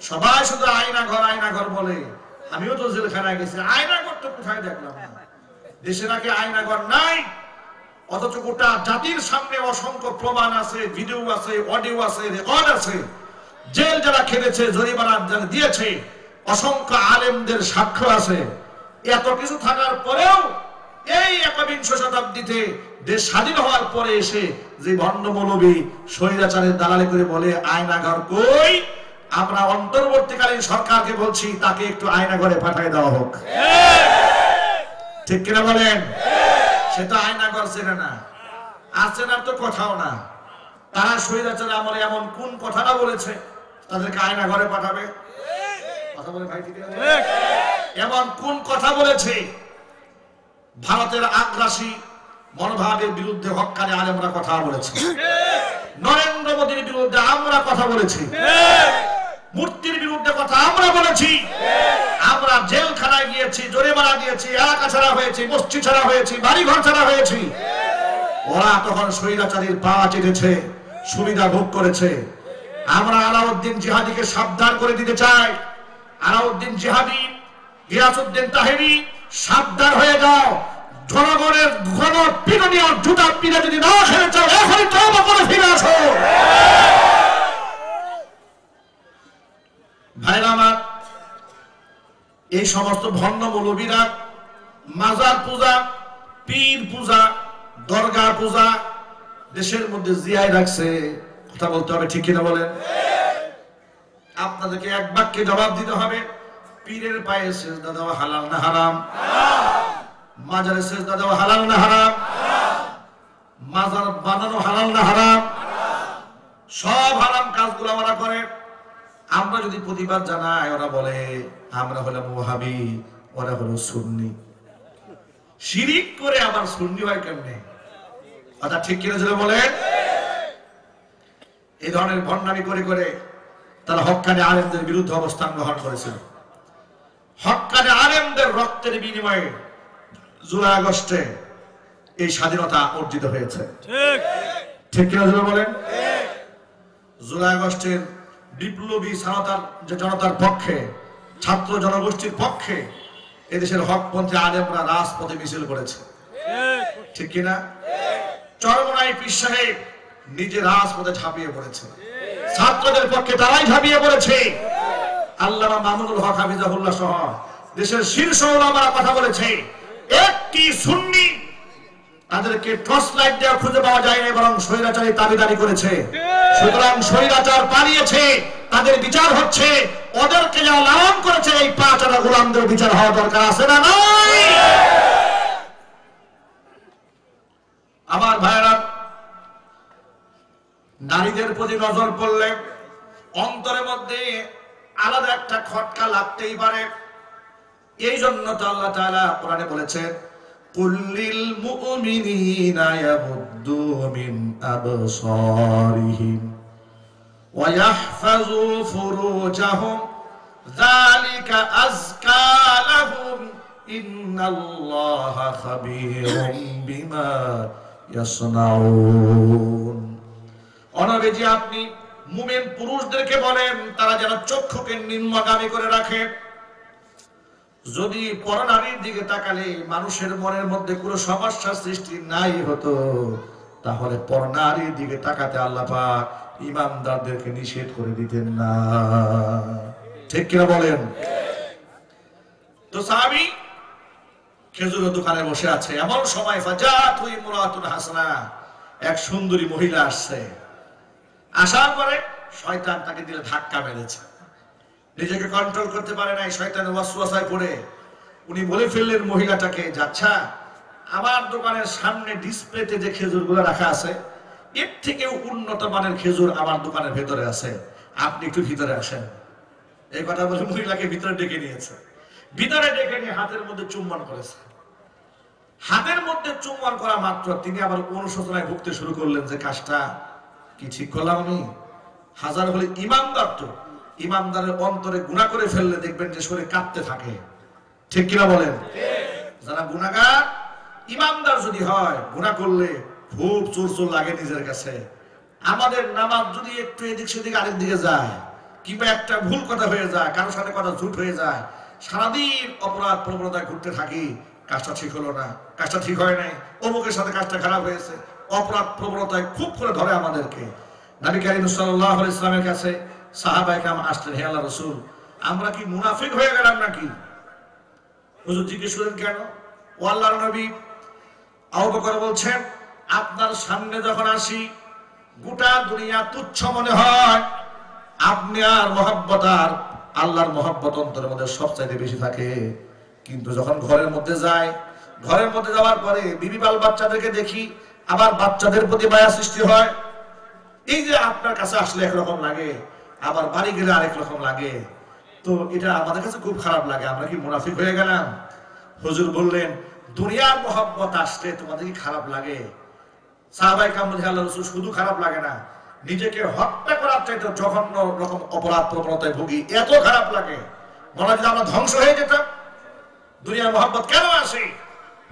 সবাই শুধু আয়না ঘর বলে, আমিও তো জেলখানায় গেছি, আয়না ঘর তো কোথায় দেখলাম না, দেশে নাকি আয়না ঘর নাই। অথচ গোটা জাতির সামনে অসংখ্য প্রমাণ আছে, ভিডিও আছে, অডিও আছে, রেকর্ড আছে। জেল যারা খেলেছে, জরিমানা যারা দিয়েছে, অসংখ্য আলেমদের সাক্ষ্য আছে। এত কিছু থাকার পরেও এই একবিংশ শতাব্দীতে দেশ স্বাধীন হওয়ার পরে এসে যে ভণ্ড মৌলবী স্বৈরাচারের দালালি করে বলে আয়নাঘর কই, আমরা অন্তর্বর্তীকালীন সরকারকে বলছি তাকে একটু আয়নাঘরে পাঠিয়ে দেওয়া হোক। ঠিক কিনা বলেন? সেটা আয়নাঘর চেনে না, আর চেনার তো কথাও না। তারা স্বৈরাচারের আমলে এমন কোন কথাটা বলেছে তাদেরকে আয়নাঘরে পাঠাবে? কথা বলে ভাই, ঠিক আছে? এমন কোন কথা বলেছে? ভারতের আগ্রাসী মনোভাবের বিরুদ্ধে হক্কানি আলেমরা কথা বলেছে, নরেন্দ্র মোদীর বিরুদ্ধে আমরা কথা বলেছি, মূর্তির বিরুদ্ধে কথা আমরা বলেছি, আমরা জেলখানায় গিয়েছি, জরিমানা দিয়েছি, এলাকা ছাড়া হয়েছি, মসজিদ ছাড়া হয়েছি, বাড়িঘর ছাড়া হয়েছি। ওরা তখন স্বৈরাচারীর পা চেটেছে, সুবিধা ভোগ করেছে। আমরা আলাউদ্দিন জিহাদিকে সাবধান করে দিতে চাই। আলাউদ্দিন জিহাদি, গিয়াসউদ্দিন তাহেরি, সাবধান হয়ে যাও। জনগণের ঘন পিটনীয় জুতা পিড়ে যদি না খেলে চাও, এখনই তওবা করে ফিরে আসো। ভাইরা আমার, এই সমস্ত ভণ্ড মৌলবীরা মাজার পূজা, পীর পূজা, দরগা পূজা দেশের মধ্যে জিয়ায় রাখছে। কথা বলতে হবে, ঠিক কিনা বলেন? আপনাদেরকে এক বাক্যে জবাব দিতে হবে, পীরের পায়ে সেজদা দেওয়া হালাল না হারাম? মাজারে সেজদা দেওয়া হালাল না হারাম? মাজার বানানো হালাল না হারাম? সব হারাম কাজগুলো ওরা করে। আমরা যদি প্রতিবাদ জানাই, ওরা বলে আমরা হলাম ওয়াহাবি, ওরা হলো সুন্নি। শিরিক করে আবার সুন্নি হয় কেমনে? কথা ঠিক কিনা ছিল বলেন? এই ধরনের ভণ্ডামি করে করে তারা হক্কানি আলেমদের বিরুদ্ধে অবস্থান গ্রহণ করেছিল। হক্কানি আলেমদের রক্তের বিনিময়ে জুলাই আগস্টে এই স্বাধীনতা অর্জিত হয়েছে। ঠিক কিনা বলেন? জুলাই আগস্টের বিপ্লবী জনতার পক্ষে, ছাত্র জনগোষ্ঠীর পক্ষে এদেশের হকপন্থী আলেমরা রাজপথে মিছিল করেছে। ঠিক কিনা? চরমনাই পীর সাহেব নিজে রাজপথে ঝাঁপিয়ে পড়েছে, ছাত্রদের পক্ষে তারাই ঝাঁপিয়ে পড়েছে। আল্লামা মামুনুল হক হাফিজাহুল্লাহ সহ দেশের শীর্ষ ওলামারা কথা বলেছে। একটি সুন্নি তাদেরকে টর্চ লাইট দেওয়া খুঁজে পাওয়া যায় না, বরং স্বৈরাচারী দাবিদারি করেছে। সুতরাং স্বৈরাচার পালিয়েছে, তাদের বিচার হচ্ছে। ওদেরকে যারা লালন করেছে, এই পাঁচটা গোলামদের বিচার হওয়া দরকার আছে না নাই? আমার ভাইরা, নারীদের প্রতি নজর পড়লে অন্তরের মধ্যে আলাদা একটা খটকা লাগতেই পারে। এই জন্য তো আল্লাহ তাআলা কোরআনে বলেছেন, কুল্লিল মুমিনিনা ইয়াগুদ্দু মিন আবসারিহিম ওয়া ইয়াহফাযু ফুরুজাহুম যালিকা আযকা লাহুম ইন্নাল্লাহা খাবীরুম বিমা ইয়াসনাউন। অনবীজি আপনি মুমিন পুরুষদেরকে বলেন তারা যেন চক্ষুকে নিম্নগামী করে রাখে। যদি পরনারীর দিকে তাকালে মানুষের মনের মধ্যে কোনো সমস্যা সৃষ্টি নাই হতো, তাহলে পরনারীর দিকে তাকাতে আল্লাহ পাক ঈমানদারদেরকে নিষেধ করে দিতেন না। ঠিক কিনা বলেন? তো সাহাবী খেজুরের দোকানে বসে আছে, এমন সময় ফাজাতু ইমরাতুন হাসানা, এক সুন্দরী মহিলা আসছে। আসার পরে শয়তান তাকে দিলে ধাক্কা মেরেছে, নিজেকে কন্ট্রোল করতে পারে নাই, শয়তানের ওয়াসওয়াসায় পড়ে উনি বলে ফেললেন মহিলাটাকে, আচ্ছা আমার দোকানের সামনে ডিসপ্লেতে যে খেজুরগুলো রাখা আছে এর থেকে উন্নত মানের খেজুর আমার দোকানের ভেতরে আছে, আপনি একটু ভিতরে আসেন। এই কথা বলে মহিলাকে ভিতরে ডেকে নিয়েছে। ভিতরে ডেকে নিয়ে হাতের মধ্যে চুম্বন করেছে। হাতের মধ্যে চুম্বন করা মাত্র তিনি আবার অনুশোচনায় ভুগতে শুরু করলেন যে কাজটা কি ঠিক করলাম আমি? হাজার হলে ইমানদার, তো ইমানদারের অন্তরে গুনাহ করে ফেললে দেখবেন যে শরীর কাঁপতে থাকে। ঠিক কিনা বলেন? যারা গুনাহগার ইমানদার যদি হয়, গুনাহ করলে খুব চোর লাগে নিজের কাছে। আমাদের নামাজ যদি একটু এদিক সেদিক আরেক দিকে যায়, কিংবা একটা ভুল কথা হয়ে যায়, কারোর সাথে কথা ঝুট হয়ে যায়, সারাদিন অপরাধ প্রবণতায় ঘুরতে থাকি, কাজটা ঠিক হলো না, কাজটা ঠিক হয় নাই, অমুকের সাথে কাজটা খারাপ হয়েছে, অপরাধ প্রবণতায় খুব করে ধরে আমাদেরকে। নবী করিম সাল্লাল্লাহু আলাইহি ওয়াসাল্লামের কাছে সাহাবায়ে কেরাম আসলেন, হে আল্লাহর রাসূল, আমরা কি মুনাফিক হয়ে গেলাম নাকি? হুজুর জিজ্ঞেস করেন কেন? ও আল্লাহর নবী, আবু বকর বলছেন, আপনার সামনে যখন আসি গোটা দুনিয়া তুচ্ছ মনে হয়, আপনি আর মহব্বত আর আল্লাহর মহব্বত অন্তরের মধ্যে সবচাইতে বেশি থাকে। কিন্তু যখন ঘরের মধ্যে যায়, ঘরের মধ্যে যাওয়ার পরে বিবি বাল বাচ্চাদেরকে দেখি, আবার বাচ্চাদের প্রতি মায়া সৃষ্টি হয়। এই যে আপনার কাছে আসলে একরকম লাগে, আবার বাড়ি গেলে আরেক রকম লাগে, তো এটা আমাদের কাছে খুব খারাপ লাগে। আমরা কি মুনাফিক হয়ে গেলাম? হুজুর বললেন, দুনিয়ার মহব্বত আসলে তোমাদের কি খারাপ লাগে? সাহাবায়ে কেরাম বললেন, আল্লাহর রাসূল, শুধু খারাপ লাগে না, নিজেকে হত্যা করার চাইতে জঘন্য রকম অপরাধ প্রবণতায় ভুগি, এত খারাপ লাগে, মনে হয় আমরা ধ্বংস হয়ে যেতাম। দুনিয়ার মহব্বত কেন আসে?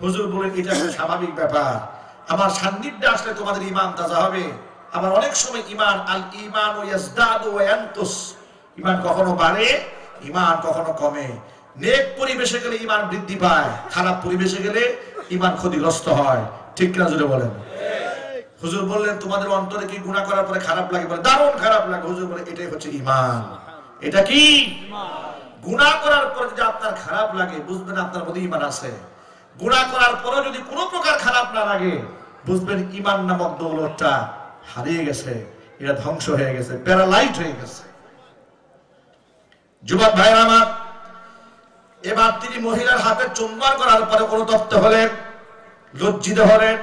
হুজুর বলেন, এটা একটা স্বাভাবিক ব্যাপার। আমার সান্নিধ্যে আসলে তোমাদের ঈমান তাজা হবে। আবার অনেক সময় ঈমান, আল ঈমান ইয়াজদাদু ওয়া ইয়ানকুস, ঈমান কখনো বাড়ে, ঈমান কখনো কমে। নেক পরিবেশে গেলে ঈমান বৃদ্ধি পায়, খারাপ পরিবেশে গেলে ঈমান ক্ষতিগ্রস্ত হয়। ঠিক কিনা জোরে বলেন? হুজুর বললেন, তোমাদের অন্তরে কি গুনাহ করার পরে খারাপ লাগে? বলে, দারুণ খারাপ লাগে। হুজুর বলে, এটাই হচ্ছে ঈমান। এটা কি ঈমান? গুনাহ করার পরে যদি আপনার খারাপ লাগে, বুঝবেন আপনার মধ্যে ঈমান আছে। গুনাহ করার পরে যদি কোনো প্রকার খারাপ না লাগে, বুঝবেন ঈমান নামক দৌলতটা হারিয়ে গেছে, এটা ধ্বংস হয়ে গেছে, প্যারালাইজড হয়ে গেছে। যুবক ভাইরা আমার, এবার তিনি মহিলার হাতে চুম্বন করার পরে অনুতপ্ত হলেন, লজ্জিত হলেন।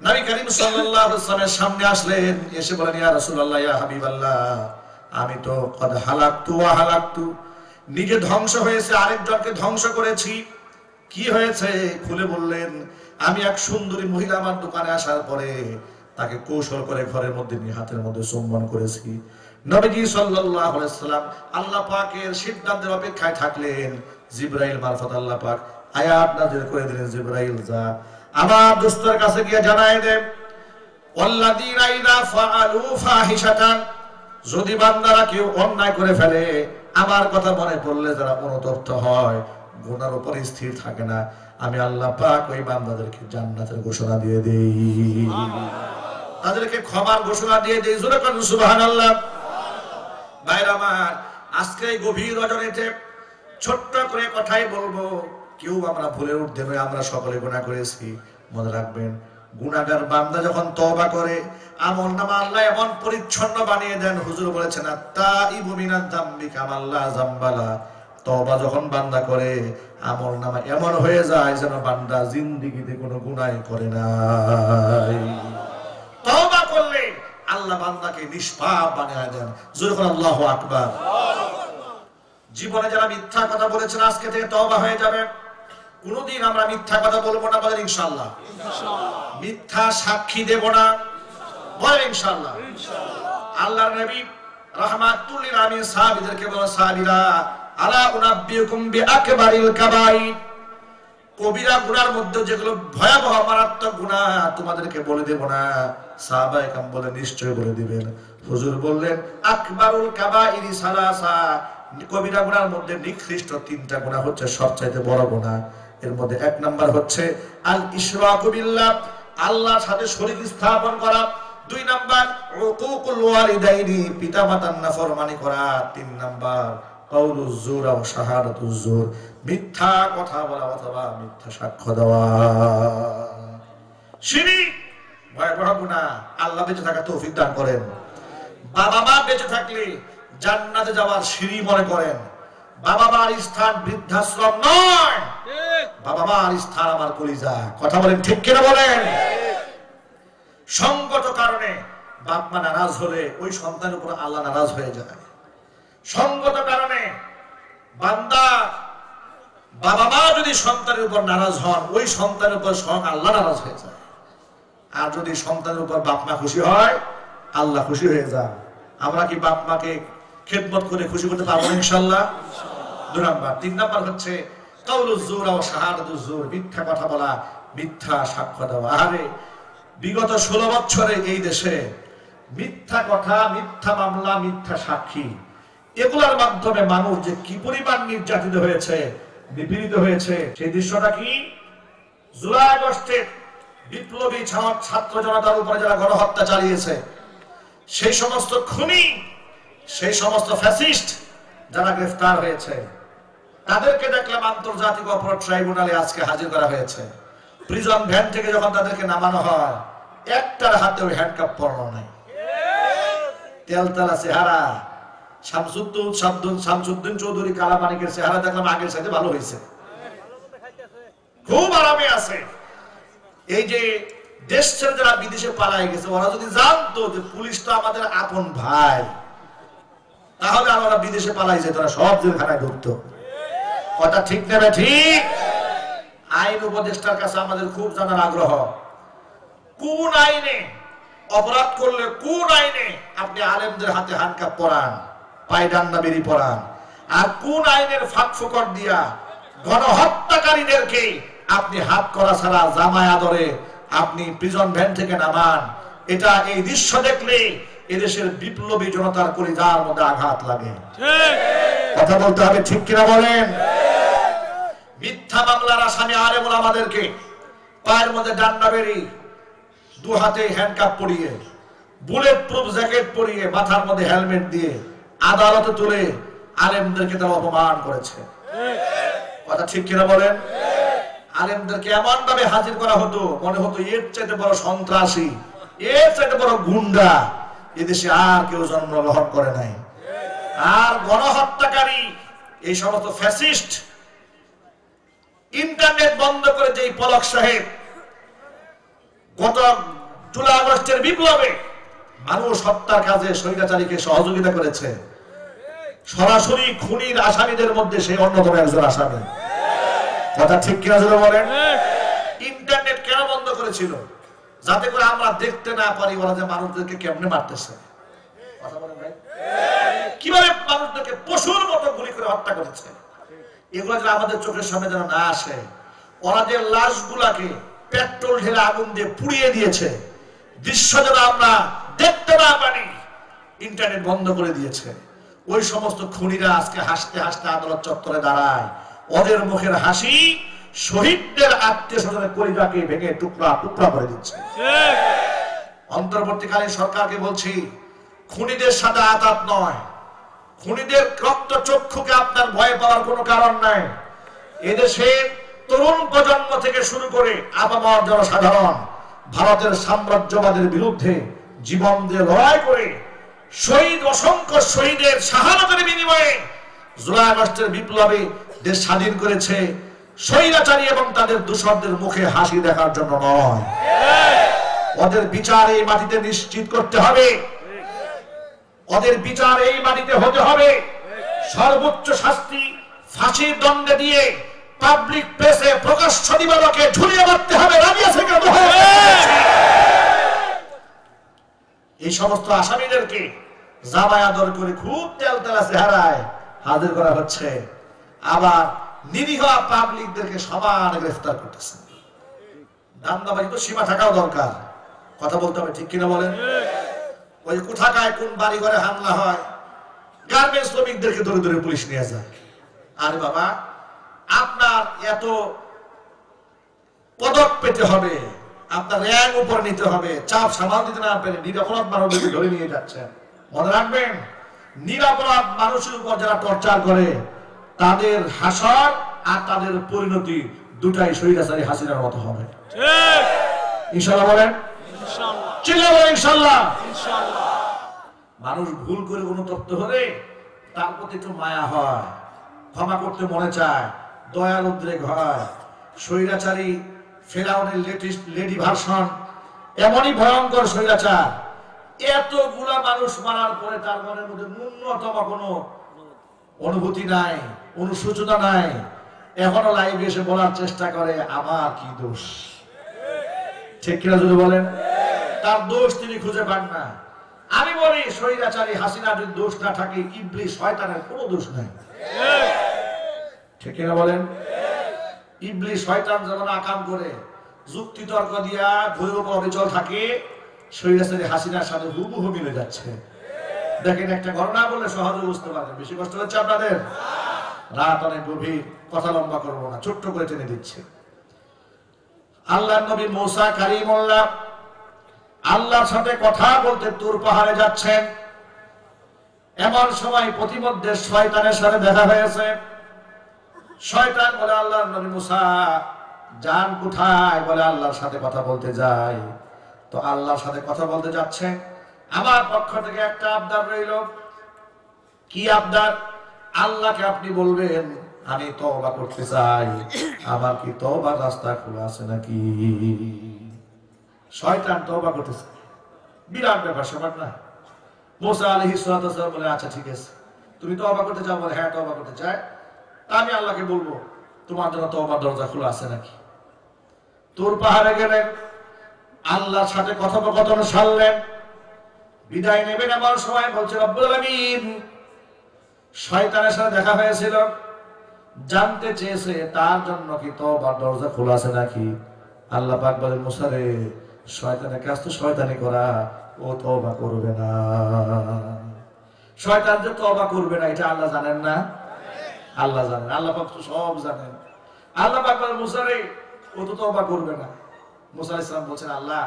নবী করিম সাল্লাল্লাহু আলাইহি ওয়াসাল্লামের সামনে আসলেন, এসে বলেন, ইয়া রাসূলুল্লাহ, ইয়া হাবিবাল্লাহ, আমি তো কদ হালাকতু ওয়া হালাকতু, নিজে ধ্বংস হয়েছে, আরেকজনকে ধ্বংস করেছি। কি হয়েছে খুলে বললেন। আমি এক সুন্দরী মহিলা আমার দোকানে আসার পরে তাকে কৌশল করে ঘরের মধ্যে নিয়ে হাতের মধ্যে চুম্বন করেছি। নবীজি সাল্লাল্লাহু আলাইহি ওয়াসাল্লাম আল্লাহ পাকের সিদ্ধান্তের অপেক্ষায় থাকলেন। জিবরাইল মারফত আল্লাহ পাক আয়াত নাযিল করে দিলেন, জিবরাইল যা আমার দোস্তের কাছে গিয়ে জানায় দে, ওয়াল্লাযীনা ইযা ফাআলু ফাহিশাতান, যদি বান্দারা কেউ অন্যায় করে ফেলে, আমার কথা মনে পড়লে যারা অনুতপ্ত হয়, গুনার উপর স্থির থাকে না, আমি আল্লাহ পাক ওই বান্দাদেরকে জান্নাতের ঘোষণা দিয়ে দেই, তাদেরকে ক্ষমার ঘোষণা দিয়ে দেই। জোরে বলুন সুবহানাল্লাহ। ভাইরা আমার, আজকে এই গভীর রজনীতে ছোট্ট করে কথাই বলবো, কেউ আমরা ভুলে উঠতে নয়, আমরা সকলে গুনাহ করেছি। মনে রাখবেন, গুনাহগার বান্দা যখন তওবা করে, আমলনামা আল্লাহ এমন পরিচ্ছন্ন বানিয়ে দেন। হুজুর বলেছেন, আত-তাইবু মিনাদ যামবি কামা লা যামবালা, তওবা যখন বান্দা করে, আমলনামা এমন হয়ে যায় যেন বান্দা জিন্দেগিতে কোনো গুনাহ করে নাই। তওবা করলে আল্লাহ আল্লাহ বান্দাকে নিষ্পাপ বানিয়ে দেন। জোরে বলেন আল্লাহু আকবার। জীবনে যারা মিথ্যা কথা বলেছেন আজকে থেকে তওবা হয়ে যাবে। কোনদিন আমরা মিথ্যা কথা বলবো না, বলেন ইনশাআল্লাহ। মিথ্যা সাক্ষী দেব না, বলেন ইনশাআল্লাহ। আল্লাহর নবী রাহমাতুল লিল আলামিন সাহাবীদেরকে বলেন, সাহাবীরা আলা উনাব্বিউকুম বিআকবারিল কাবাইর, কবিরা গুনার মধ্যে যেগুলো ভয়াবহ মারাত্মক গুনাহ তোমাদেরকে বলে দেব না? সাহাবায়ে কেরাম বলে, নিশ্চয় বলে দিবেন। হুজুর বললেন, আকবারুল কাবাইরি সালাসা, কবিরা গুনার মধ্যে নিকৃষ্ট তিনটা গুনাহ হচ্ছে সবচাইতে বড় গুনাহ। এর মধ্যে এক নাম্বার হচ্ছে আল ইশরাকু বিল্লাহ, আল্লাহর সাথে শরীক স্থাপন করা। দুই নাম্বার উকুকুল ওয়ালিদাইনি, পিতামাতার নাফরমানি করা। তিন নাম্বার কাউলুজ জুর ওয়া শাহাদাতুজ জুর, মিথ্যা কথা বলা অথবা মিথ্যা সাক্ষ্য দেওয়া। শিরক ভয়াবহ গুনাহ। আল্লাহ বেঁচে থাকা তৌফিক দান করেন। বাবা মা বেঁচে থাকলে জান্নাতে যাওয়ার সিঁড়ি মনে করেন। বাবা মার স্থান বৃদ্ধাশ্রম নয়, বাবা মার স্থান আমার কলিজা। কথা বলেন ঠিক কিনা বলেন? সংগত কারণে বাপ মা নারাজ হলে ওই সন্তানের উপর আল্লাহ নারাজ হয়ে যায়। সংগত কারণে বান্দা বাবা মা যদি সন্তানের উপর নারাজ হন, ওই সন্তানের উপর স্বয়ং আল্লাহ নারাজ হয়ে যায়। আর যদি সন্তানের উপর বাপ মা খুশি হয়, আল্লাহ খুশি হয়ে যান। আমরা কি বাপ মাকে খেদমত করে খুশি করতে পারবো ইনশাআল্লাহ? দুই নাম্বার। তিন নাম্বার হচ্ছে কাউলুজ জুর ওয়া শাহাদাতুজ জুর, মিথ্যা কথা বলা, মিথ্যা সাক্ষ্য দেওয়া। আরে বিগত 16 বছরে এই দেশে মিথ্যা কথা, মিথ্যা মামলা, মিথ্যা সাক্ষী, এগুলোর মাধ্যমে মানুষ যে কি পরিমাণ নির্যাতিত হয়েছে, নিপীড়িত হয়েছে, সেই দৃশ্যটা কি? জুলাই আগস্টে বিপ্লবী ছাত্র জনতার উপরে যারা গণহত্যা চালিয়েছে, সেই সমস্ত খুনি, সেই সমস্ত ফ্যাসিস্ট যারা গ্রেফতার হয়েছে, তাদেরকে দেখলাম আন্তর্জাতিক অপরাধ ট্রাইব্যুনালে আজকে হাজির করা হয়েছে। প্রিজন ভ্যান থেকে যখন তাদেরকে নামানো হয়, একটার হাতে ওই হ্যান্ডকাপ পরানো নাই। তেলতেলা চেহারা, শামসুদ্দিন চৌধুরী কালামানিকের চেহারা দেখলাম আগের সাথে ভালো হয়েছে, খুব আরামে আছে। এই যে দেশ ছেড়ে যারা বিদেশে পালায় গেছে, ওরা যদি জানতো যে পুলিশ তো আমাদের আপন ভাই, তাহলে আমরা বিদেশে পালাই যেত না, সব জেলখানায় ঢুকতো। কথা ঠিক নেবে ঠিক? আইন উপদেষ্টার কাছে আমাদের খুব জানার আগ্রহ, কোন আইনে অপরাধ করলে, কোন আইনে আপনি আলেমদের হাতে হ্যান্ডকাপ পরান, পায়ে ডান্ডা বেরি পরান, আর কোন আইনের ফাঁক ফোকর দিয়া গণহত্যাকারীদেরকে আপনি হাত করা ছাড়া জামায় আদরে আপনি প্রিজন ভ্যান থেকে নামান। এটা এই দৃশ্য দেখলে এদেশের বিপ্লবী জনতার কলিজার মধ্যে আঘাত লাগে। কথা বলতে হবে ঠিক কিনা বলেন? মিথ্যা মামলার আসামি আলেমুল আমাদেরকে পায়ের মধ্যে ডান্ডা বেরি, দু হাতে হ্যান্ডকাপ পরিয়ে, বুলেট প্রুফ জ্যাকেট পরিয়ে, মাথার মধ্যে হেলমেট দিয়ে আদালতে তুলে আলেমদেরকে তারা অপমান করেছে। কথা ঠিক কিনা বলেন? আলেমদেরকে এমন ভাবে হাজির করা হতো, মনে হতো এর চাইতে বড় সন্ত্রাসী, এর চাইতে বড় গুন্ডা এদেশে আর কেউ জন্মগ্রহণ করে নাই। আর গণহত্যাকারী এই সমস্ত ফ্যাসিস্ট ইন্টারনেট বন্ধ করে যেই পলক সাহেব গত জুলাই আগস্টের বিপ্লবে মানুষ হত্যার কাজে স্বৈরাচারীকে সহযোগিতা করেছে, সরাসরি খুনির আসামিদের মধ্যে সে অন্যতম একজন আসামি। কথা ঠিক কিনা যদি বলেন? ইন্টারনেট কেন বন্ধ করেছিল? যাতে করে আমরা দেখতে না পারি ওরা যে মানুষদেরকে কেমনে মারতেছে। কথা বলেন ভাই, কিভাবে মানুষদেরকে পশুর মতো গুলি করে হত্যা করেছে, এগুলো যেন আমাদের চোখের সামনে যেন না আসে। ওরা যে লাশগুলাকে পেট্রোল ঢেলে আগুন দিয়ে পুড়িয়ে দিয়েছে, দৃশ্য যেন আমরা দেখতে না পারি, ইন্টারনেট বন্ধ করে দিয়েছে। ওই সমস্ত খুনিরা আজকে হাসতে হাসতে আদালত চত্বরে দাঁড়ায়, ওদের মুখের হাসি শহীদদের আত্মীয় স্বজনের কলিজাকে ভেঙে টুকরা টুকরা করে দিচ্ছে। অন্তর্বর্তীকালীন সরকারকে বলছি, খুনিদের সাথে আঘাত নয়, খুনিদের রক্ত চক্ষুকে আপনার ভয় পাওয়ার কোনো কারণ নাই। এদেশে তরুণ প্রজন্ম থেকে শুরু করে আপামর জনসাধারণ ভারতের সাম্রাজ্যবাদের বিরুদ্ধে জীবন দিয়ে লড়াই করে শহীদ, অসংখ্য শহীদের শাহাদাতের বিনিময়ে জুলাই আগস্টের বিপ্লবে দেশ স্বাধীন করেছে। স্বৈরাচারী এবং তাদের দূষরদের মুখে হাসি দেখার জন্য নয়। ওদের বিচার এই মাটিতে নিশ্চিত করতে হবে। ওদের বিচার এই মাটিতে হতে হবে। সর্বোচ্চ শাস্তি ফাঁসির দণ্ডে দিয়ে পাবলিক প্লেসে প্রকাশ্য দিবালোকে ঝুলিয়ে মারতে হবে। রাজি আছে কেন? এই সমস্ত আসামিদেরকে জামায় আদর করে খুব তেলতেলা চেহারায় হাজির করা হচ্ছে, আবার নিরীহ পাবলিকদেরকে সমান গ্রেফতার করতেছে। দান্দাবাজি তো সীমা থাকাও দরকার, কথা বলতে হবে, ঠিক কিনা বলেন? ওই কোথাকায় কোন বাড়ি ঘরে হামলা হয়, গার্মেন্টস শ্রমিকদেরকে ধরে ধরে পুলিশ নিয়ে যায়। আরে বাবা, আপনার এত পদক পেতে হবে, আপনার র্যাঙ্ক উপর নিতে হবে, চাপ সামাল দিতে না পেরে নিরপরাধ মানুষদেরকে ধরে নিয়ে যাচ্ছেন। মনে রাখবেন, নিরপরাধ মানুষের উপর যারা টর্চার করে তাদের হাসর আর তাদের পরিণতি দুটাই স্বৈরাচারী হাসিনার মতো হবে। ইনশাআল্লাহ বলেন, ইনশাআল্লাহ। মানুষ ভুল করে অনুতপ্ত হলে তার প্রতি একটু মায়া হয়, ক্ষমা করতে মনে চায়, দয়ার উদ্রেক হয়। স্বৈরাচারী ফেরাউনের লেটেস্ট লেডি ভার্সন এমনই ভয়ঙ্কর স্বৈরাচার, এতগুলা মানুষ মারার পরে তার মনের মধ্যে ন্যূনতম কোনো অনুভূতি নাই, অনুশোচনা নাই। এখনো লাইভে এসে বলার চেষ্টা করে আমার কি দোষ। ঠিক কিনা যদি বলেন? তার দোষ তিনি খুঁজে পান না। আমি বলি, স্বৈরাচারী হাসিনা যদি দোষ না থাকে, ইবলিস শয়তানের কোনো দোষ নাই। ঠিক কিনা বলেন? ইবলিস শয়তান যেমন আকাম করে যুক্তি তর্ক দিয়া ভুলের উপর অবিচল থাকে, স্বৈরাচারী হাসিনার সাথে হুবহু মিলে যাচ্ছে। দেখেন, একটা ঘটনা বললে সহজে বুঝতে পারবেন। বেশি কষ্ট হচ্ছে আপনাদের? রাত অনেক গভীর, কথা লম্বা করবো না, ছোট্ট করে টেনে দিচ্ছে। আল্লাহর নবী মুসা কালিমুল্লাহ আল্লাহর সাথে কথা বলতে তুর পাহাড়ে যাচ্ছেন। এমন সময় প্রতিমধ্যে শয়তানের সাথে দেখা হয়েছে। শয়তান বলে, আল্লাহর নবী মুসা যান কোথায়? বলে, আল্লাহর সাথে কথা বলতে যাই। তো আল্লাহর সাথে কথা বলতে যাচ্ছেন, আমার পক্ষ থেকে একটা আবদার রইল। কি আবদার? আল্লাহকে আপনি বলবেন আমি তওবা করতে চাই, আমার কি তওবার রাস্তা খোলা আছে নাকি? শয়তান তওবা করতেছে, বিরাট ব্যাপার স্যাপার না? মুসা আলাইহিস সালাম বলে, আচ্ছা ঠিক আছে, তুমি তওবা করতে চাও? বলে, হ্যাঁ তওবা করতে চাই। আমি আল্লাহকে বলবো তোমার জন্য তওবার দরজা খোলা আছে নাকি? তুর পাহাড়ে গেলেন, আল্লাহর সাথে কথোপকথন সারলেন। বিদায় নেবেন এমন সময় বলছে, রব্বুল আলামিন, শয়তানের সাথে দেখা হয়েছিল, জানতে চেয়েছে তার জন্য কি তওবার দরজা খোলা আছে নাকি? আল্লাহ পাক বলেন, মুসা রে, শয়তানের কাজ তো শয়তানি করা, ও তওবা করবে না। শয়তান যে তওবা করবে না এটা আল্লাহ জানেন না? আল্লাহ জানেন, আল্লাহ পাক তো সব জানেন। আল্লাহ পাক বলেন, মুসা রে, ও তো তওবা করবে না। মুসা আলাইহিস সালাম বলছেন, আল্লাহ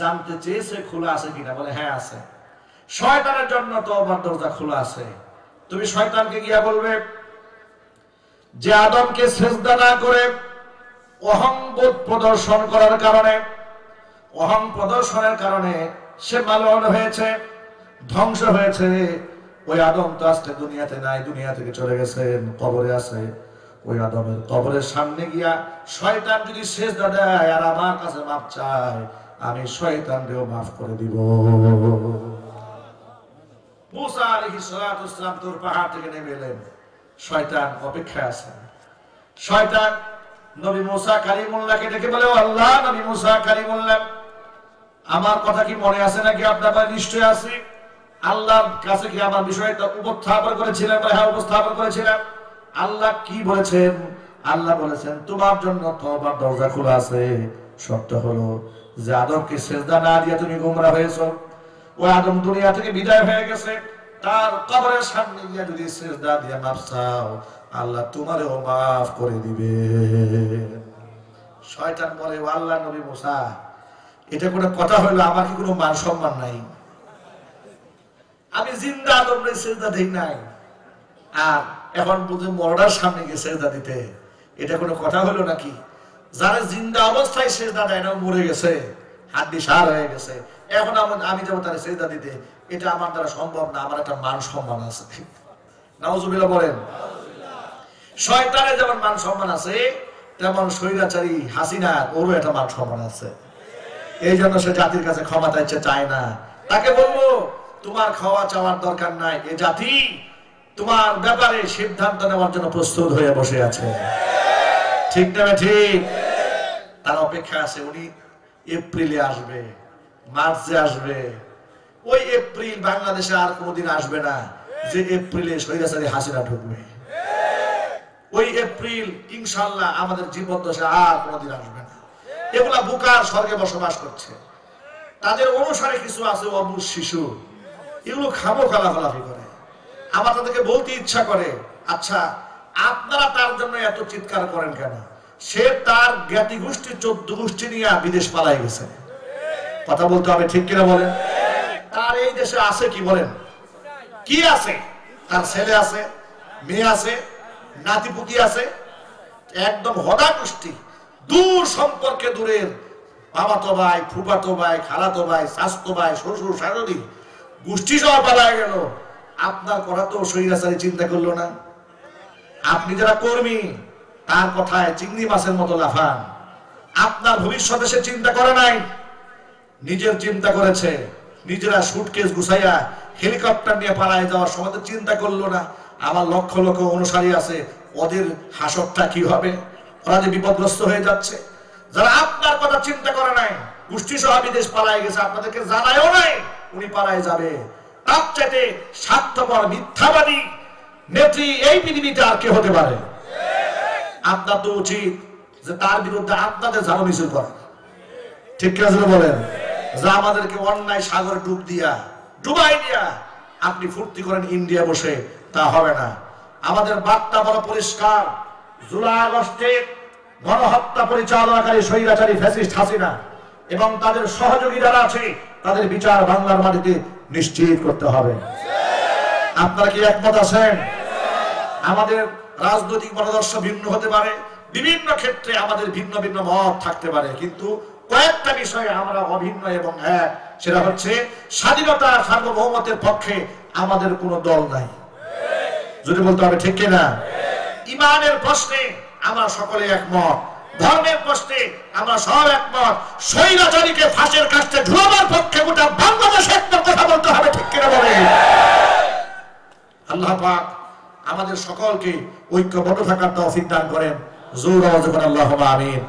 জানতে চেয়েছে খোলা আছে কিনা? বলে, হ্যাঁ আছে। শয়তানের জন্য তওবার দরজা খোলা আছে। তুমি শয়তানকে গিয়া বলবে যে আদমকে সিজদা না করে অহংবোধ প্রদর্শন করার কারণে, অহং প্রদর্শনের কারণে সে মালউন হয়েছে, ধ্বংস হয়েছে। ওই আদম তো আজকে দুনিয়াতে নাই, দুনিয়া থেকে চলে গেছেন, কবরে আছে। ওই আদমের কবরের সামনে গিয়া শয়তান যদি সিজদা দেয় আর আমার কাছে মাপ চায়, আমি শয়তানকেও মাফ করে দিব। মুসা আলাইহিস সালাম তুর পাহাড় থেকে নেমে এলেন। শয়তান অপেক্ষায় আছে। শয়তান নবী মুসা কালিমুল্লাহকে ডেকে বলে, আল্লাহ নবী মুসা কালিমুল্লাহ, আমার কথা কি মনে আছে নাকি? আপনার নিশ্চয় আছে। আল্লাহর কাছে কি আমার বিষয়টা উপস্থাপন করেছিলেন? হ্যাঁ, উপস্থাপন করেছিলাম। আল্লাহ কি বলেছেন? আল্লাহ বলেছেন তোমার জন্য তওবার দরজা খোলা আছে। সত্য হলো যে আদমকে সিজদা না দিয়ে তুমি গোমরা হয়েছো। ওই আদম দুনিয়া থেকে বিদায় হয়ে গেছে, তার কবরের সামনে গিয়ে যদি সিজদা দিয়ে মাফ চাও, আল্লাহ তোমারও মাফ করে দিবে। শয়তান বলে, আল্লাহ নবী মুসা, এটা কোনো কথা হইলো? আমার কি কোনো মান সম্মান নাই? আমি জিন্দা আদমরে সিজদা দেই নাই, আর এখন বুঝে মরডার সামনে গিয়ে সিজদা দিতে, এটা কোনো কথা হলো নাকি? যারা জিন্দা অবস্থায় সিজদা দেয় না, মরে গেছে, হাড্ডি সার হয়ে গেছে, এখন আমি যাবো তারা সিজদা দিতে, এটা আমার দ্বারা সম্ভব না। আমার একটা মান সম্মান আছে। নাউজুবিল্লাহ বলেন। শয়তানের যেমন মান সম্মান আছে, তেমন স্বৈরাচারী হাসিনা ওরও একটা মান সম্মান আছে। এই জন্য সে জাতির কাছে ক্ষমা চাইছে, চায় না। তাকে বলবো তোমার খাওয়া চাওয়ার দরকার নাই। এ জাতি তোমার ব্যাপারে সিদ্ধান্ত নেওয়ার জন্য প্রস্তুত হয়ে বসে আছে। ঠিক না ঠিক? তার অপেক্ষা আছে। উনি এপ্রিলে আসবে, মার্চে আসবে। ওই এপ্রিল বাংলাদেশে আর কোনোদিন আসবে না যে এপ্রিলে স্বৈরাচারী হাসিনা ঢুকবে। ওই এপ্রিল ইনশাআল্লাহ আমাদের জীবদ্দশায় আর কোনোদিন আসবে না। এগুলা বুকার স্বর্গে বসবাস করছে। তাদের অনুসারে কিছু আছে অবুঝ শিশু, এগুলো খামোখা লাফালাফি করে। আমার তাদেরকে বলতে ইচ্ছা করে, আচ্ছা আপনারা তার জন্য এত চিৎকার করেন কেন? সে তার জ্ঞাতি গোষ্ঠী 14 গোষ্ঠী নিয়ে বিদেশ পালাই গেছে। কথা বলতে হবে, ঠিক কিনা বলেন? তার এই দেশে আছে কি বলেন? কি আছে? তার ছেলে আছে, মেয়ে আছে, নাতিপুতি আছে, একদম হদা গোষ্ঠী, দূর সম্পর্কে দূরের বাবাতো ভাই, ফুফাতো ভাই, খালাতো ভাই, শাস্তো ভাই, শ্বশুর শাশুড়ি গোষ্ঠী সব পালায় গেল। আপনার কথা তো স্বৈরাচারী চিন্তা করলো না। আপনি যারা কর্মী তার কথায় চিংড়ি মাছের মতো লাফান। আপনার ভবিষ্যতে সে চিন্তা করে নাই, নিজের চিন্তা করেছে। নিজেরা সুটকেস গুছাইয়া হেলিকপ্টার নিয়ে পালায় যাওয়ার সময় তো চিন্তা করলো না আমার লক্ষ লক্ষ অনুসারী আছে, ওদের হাসরটা কি হবে, ওরা যে বিপদগ্রস্ত হয়ে যাচ্ছে। যারা আপনার কথা চিন্তা করে নাই, গোষ্ঠী সহ বিদেশ পালায় গেছে, আপনাদেরকে জানায়ও নাই উনি পালায় যাবে। তার চাইতে স্বার্থপর মিথ্যাবাদী নেত্রী এই পৃথিবীতে আর কে হতে পারে? আপনার তো উচিত যে তার বিরুদ্ধে আপনাদের ঝাড়ু মিছিল করা। ঠিক আছে বলেন? যা আমাদেরকে অন্যায় সাগরে ডুবাই দিয়া আপনি ফুর্তি করেন ইন্ডিয়া বসে, তা হবে না। আমাদের বার্তা বড় পরিষ্কার। জুলাই আগস্টে গণহত্যা পরিচালনাকারী স্বৈরাচারী ফ্যাসিস্ট হাসিনা এবং তাদের সহযোগী যারা আছে তাদের বিচার বাংলার মাটিতে নিশ্চিত করতে হবে। আপনারা কি একমত আছেন? আমাদের রাজনৈতিক মতাদর্শ ভিন্ন হতে পারে, বিভিন্ন ক্ষেত্রে আমাদের ভিন্ন ভিন্ন মত থাকতে পারে, কিন্তু কয়েকটা বিষয়ে আমরা অভিন্ন এবং এক। সেটা হচ্ছে স্বাধীনতা সার্বভৌমত্বের পক্ষে আমাদের কোনো দল নাই। যদি বলতে হবে, ঠিক কিনা? ইমানের প্রশ্নে আমরা সকলে একমত, ধর্মের প্রশ্নে আমরা সব একমত। স্বৈরাচারীকে ফাঁসের কাছে ঝুলাবার পক্ষে গোটা বাংলাদেশ একটা কথা বলতে হবে, ঠিক কিনা বলে? আল্লাহ পাক আমাদের সকলকে ঐক্যবদ্ধ থাকার তৌফিক দান করেন। জোর আওয়াজে বলেন আল্লাহুম্মা আমিন।